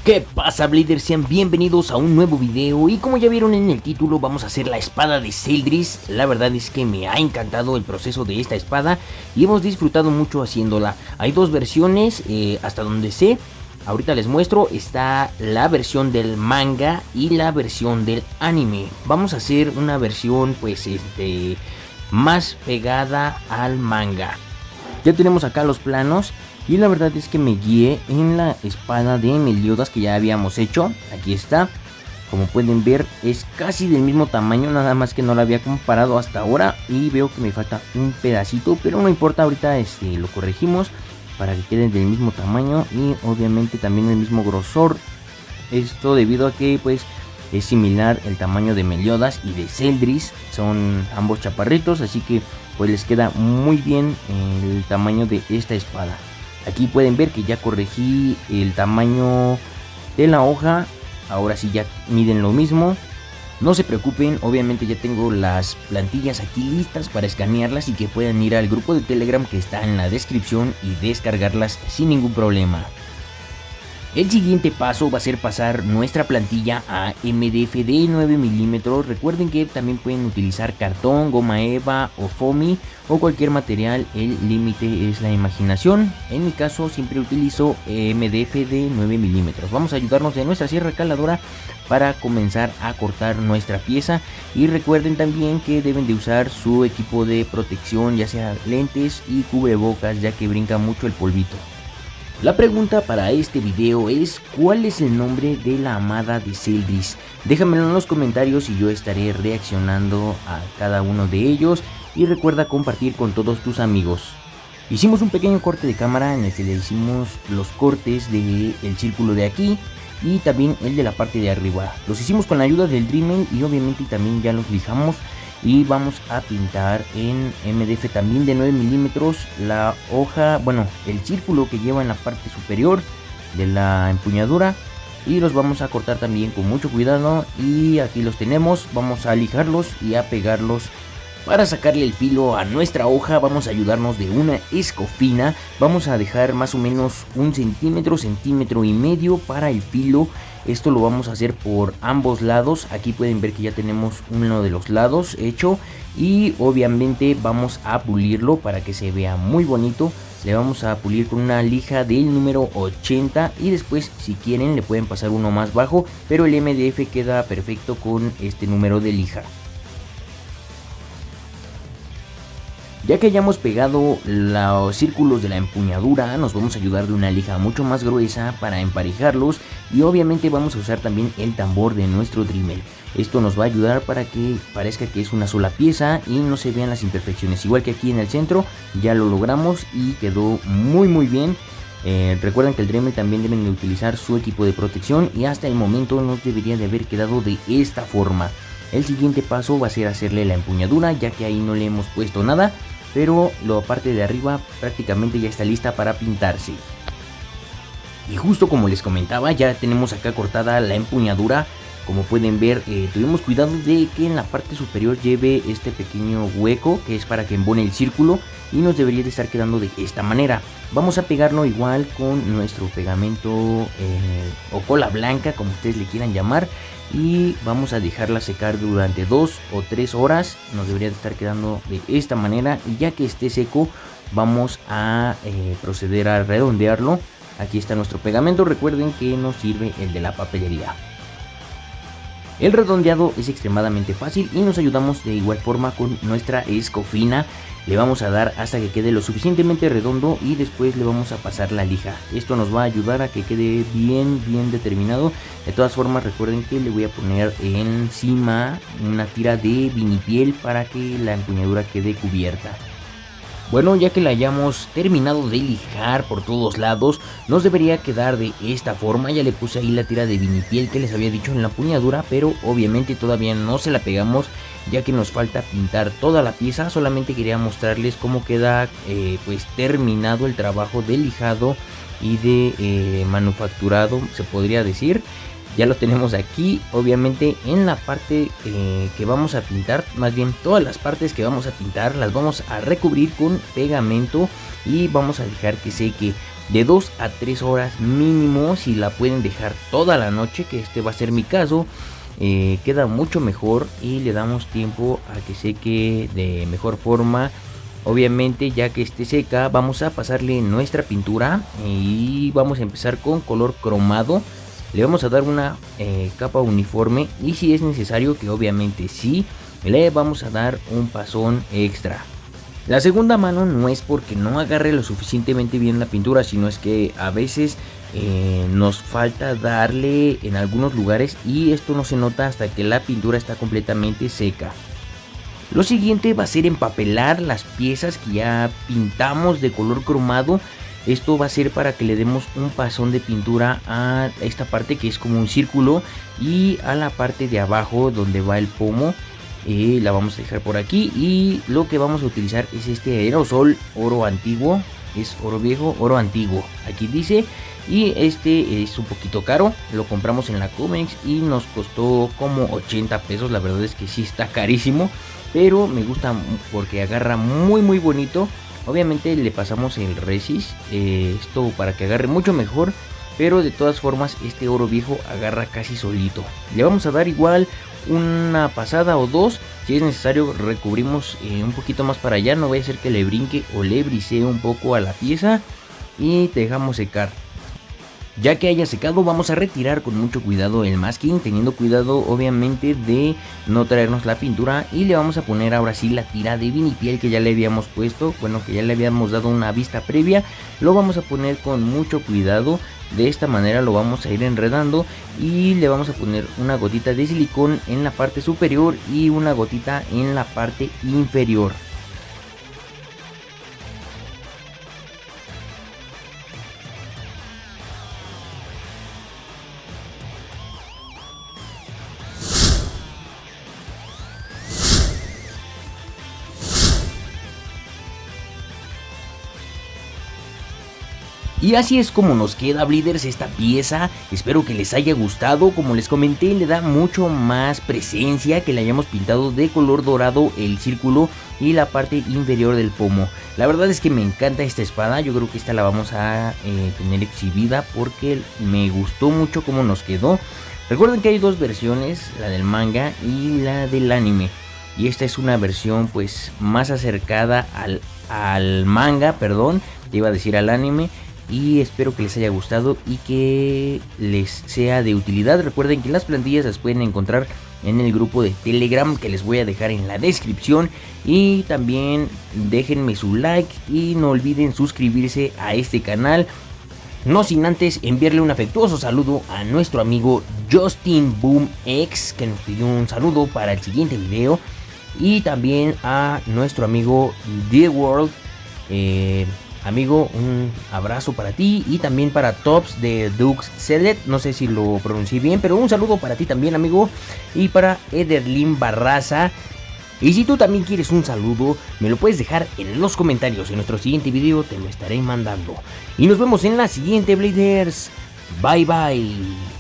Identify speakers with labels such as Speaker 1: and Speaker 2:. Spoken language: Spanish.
Speaker 1: ¿Qué pasa, Bladers? Sean bienvenidos a un nuevo video y como ya vieron en el título vamos a hacer la espada de Zeldris. La verdad es que me ha encantado el proceso de esta espada y hemos disfrutado mucho haciéndola. Hay dos versiones, hasta donde sé. Ahorita les muestro, está la versión del manga y la versión del anime. Vamos a hacer una versión pues más pegada al manga. Ya tenemos acá los planos. Y la verdad es que me guié en la espada de Meliodas que ya habíamos hecho. Aquí está. Como pueden ver es casi del mismo tamaño. Nada más que no la había comparado hasta ahora. Y veo que me falta un pedacito. Pero no importa, ahorita lo corregimos para que queden del mismo tamaño. Y obviamente también el mismo grosor. Esto debido a que pues es similar el tamaño de Meliodas y de Zeldris. Son ambos chaparritos. Así que pues les queda muy bien el tamaño de esta espada. Aquí pueden ver que ya corregí el tamaño de la hoja. Ahora sí ya miden lo mismo. No se preocupen, obviamente ya tengo las plantillas aquí listas para escanearlas y que puedan ir al grupo de Telegram que está en la descripción y descargarlas sin ningún problema. El siguiente paso va a ser pasar nuestra plantilla a MDF de 9 milímetros. Recuerden que también pueden utilizar cartón, goma eva o foamy o cualquier material. El límite es la imaginación. En mi caso siempre utilizo MDF de 9 milímetros. Vamos a ayudarnos de nuestra sierra caladora para comenzar a cortar nuestra pieza. Y recuerden también que deben de usar su equipo de protección, ya sea lentes y cubrebocas, ya que brinca mucho el polvito. La pregunta para este video es: ¿cuál es el nombre de la amada de Zeldris? Déjamelo en los comentarios y yo estaré reaccionando a cada uno de ellos. Y recuerda compartir con todos tus amigos. Hicimos un pequeño corte de cámara en el que le hicimos los cortes del círculo de aquí y también el de la parte de arriba. Los hicimos con la ayuda del Dremel y obviamente también ya los lijamos. Y vamos a pintar en MDF también de 9 milímetros la hoja, bueno, el círculo que lleva en la parte superior de la empuñadura. Y los vamos a cortar también con mucho cuidado. Y aquí los tenemos, vamos a lijarlos y a pegarlos. Para sacarle el filo a nuestra hoja vamos a ayudarnos de una escofina. Vamos a dejar más o menos un centímetro, centímetro y medio para el filo. Esto lo vamos a hacer por ambos lados. Aquí pueden ver que ya tenemos uno de los lados hecho. Y obviamente vamos a pulirlo para que se vea muy bonito. Le vamos a pulir con una lija del número 80. Y después si quieren le pueden pasar uno más bajo. Pero el MDF queda perfecto con este número de lija. Ya que hayamos pegado los círculos de la empuñadura, nos vamos a ayudar de una lija mucho más gruesa para emparejarlos. Y obviamente vamos a usar también el tambor de nuestro Dremel. Esto nos va a ayudar para que parezca que es una sola pieza y no se vean las imperfecciones. Igual que aquí en el centro, ya lo logramos y quedó muy bien. Recuerden que el Dremel también deben de utilizar su equipo de protección y hasta el momento nos debería de haber quedado de esta forma. El siguiente paso va a ser hacerle la empuñadura, ya que ahí no le hemos puesto nada. Pero la parte de arriba prácticamente ya está lista para pintarse. Y justo como les comentaba, ya tenemos acá cortada la empuñadura. Como pueden ver, tuvimos cuidado de que en la parte superior lleve este pequeño hueco, que es para que embone el círculo. Y nos debería de estar quedando de esta manera. Vamos a pegarlo igual con nuestro pegamento o cola blanca, como ustedes le quieran llamar. Y vamos a dejarla secar durante 2 o 3 horas. Nos debería de estar quedando de esta manera. Y ya que esté seco, vamos a proceder a redondearlo. Aquí está nuestro pegamento. Recuerden que nos sirve el de la papelería. El redondeado es extremadamente fácil y nos ayudamos de igual forma con nuestra escofina. Le vamos a dar hasta que quede lo suficientemente redondo y después le vamos a pasar la lija. Esto nos va a ayudar a que quede bien determinado. De todas formas, recuerden que le voy a poner encima una tira de vinipiel para que la empuñadura quede cubierta. Bueno, ya que la hayamos terminado de lijar por todos lados, nos debería quedar de esta forma. Ya le puse ahí la tira de vinipiel que les había dicho en la empuñadura, pero obviamente todavía no se la pegamos, ya que nos falta pintar toda la pieza. Solamente quería mostrarles cómo queda pues terminado el trabajo de lijado y de manufacturado, se podría decir. Ya lo tenemos aquí, obviamente en la parte que vamos a pintar, más bien todas las partes que vamos a pintar las vamos a recubrir con pegamento y vamos a dejar que seque de 2 a 3 horas mínimo. Si la pueden dejar toda la noche, que este va a ser mi caso, queda mucho mejor y le damos tiempo a que seque de mejor forma. Obviamente ya que esté seca vamos a pasarle nuestra pintura y vamos a empezar con color cromado. Le vamos a dar una capa uniforme y si es necesario, que obviamente sí, le vamos a dar un pasón extra. La segunda mano no es porque no agarre lo suficientemente bien la pintura, sino es que a veces nos falta darle en algunos lugares y esto no se nota hasta que la pintura está completamente seca. Lo siguiente va a ser empapelar las piezas que ya pintamos de color cromado. Esto va a ser para que le demos un pasón de pintura a esta parte que es como un círculo y a la parte de abajo donde va el pomo. La vamos a dejar por aquí y lo que vamos a utilizar es este aerosol oro antiguo. Es oro viejo, oro antiguo, aquí dice. Y este es un poquito caro, lo compramos en la Comex y nos costó como 80 pesos. La verdad es que sí está carísimo, pero me gusta porque agarra muy bonito. Obviamente le pasamos el resist, esto para que agarre mucho mejor, pero de todas formas este oro viejo agarra casi solito. Le vamos a dar igual una pasada o dos, si es necesario recubrimos un poquito más para allá, no vaya a ser que le brinque o le brisee un poco a la pieza y dejamos secar. Ya que haya secado vamos a retirar con mucho cuidado el masking, teniendo cuidado obviamente de no traernos la pintura, y le vamos a poner ahora sí la tira de vinipiel que ya le habíamos puesto, bueno, que ya le habíamos dado una vista previa. Lo vamos a poner con mucho cuidado, de esta manera lo vamos a ir enredando y le vamos a poner una gotita de silicón en la parte superior y una gotita en la parte inferior. Y así es como nos queda, Bleeders, esta pieza. Espero que les haya gustado. Como les comenté, le da mucho más presencia que le hayamos pintado de color dorado el círculo y la parte inferior del pomo. La verdad es que me encanta esta espada. Yo creo que esta la vamos a tener exhibida porque me gustó mucho cómo nos quedó. Recuerden que hay dos versiones, la del manga y la del anime. Y esta es una versión pues más acercada al manga, perdón, te iba a decir al anime. Y espero que les haya gustado y que les sea de utilidad. Recuerden que las plantillas las pueden encontrar en el grupo de Telegram que les voy a dejar en la descripción. Y también déjenme su like y no olviden suscribirse a este canal. No sin antes enviarle un afectuoso saludo a nuestro amigo Justin Boom X, que nos pidió un saludo para el siguiente video. Y también a nuestro amigo The World. Amigo, un abrazo para ti y también para Tops de Dux Cedet, no sé si lo pronuncié bien, pero un saludo para ti también, amigo, y para Ederlin Barraza. Y si tú también quieres un saludo, me lo puedes dejar en los comentarios. En nuestro siguiente video te lo estaré mandando. Y nos vemos en la siguiente, Bladers. Bye bye.